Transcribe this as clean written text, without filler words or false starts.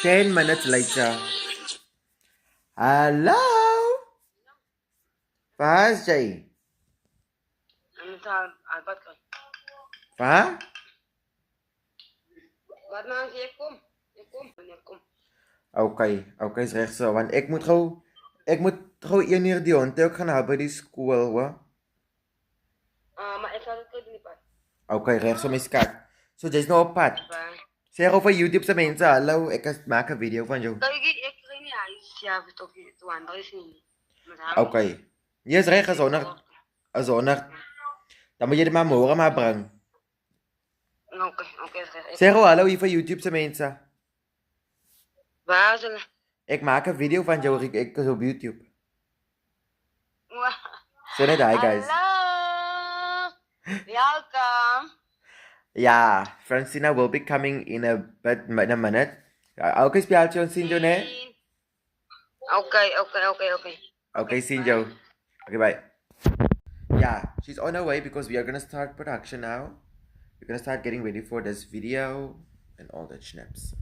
10 minutes later. Hello? Faz, Jay. Fa? Okay, is reg so, want ek moet gou 1 uur die hond ook gaan help by die skool, hoor. Maar ek sal dit doen nie pas. Okay, reg so my skat. So jy's nou op pad. Sê gou vir YouTube se mense, hallo, ek maak 'n video van jou. Ek kry nie huis ja, vir tot die toe ander is nie. Okay. Jy's reg as 100. Dan moet jy dit maar môre maar bring. Okay, is reg. Sê gou hallo hier vir YouTube se mense. Waar is hulle? Ek maak 'n video van jou, ek is op YouTube. Sê net hi guys. Hallo. Welkom. Yeah, Francina will be coming in a minute. Okay, speltjie ons sien jou né? Okay. Okay, sien jou. Okay, bye. Yeah, she's on her way because we are gonna start production now. We're gonna start getting ready for this video and all that schnaps.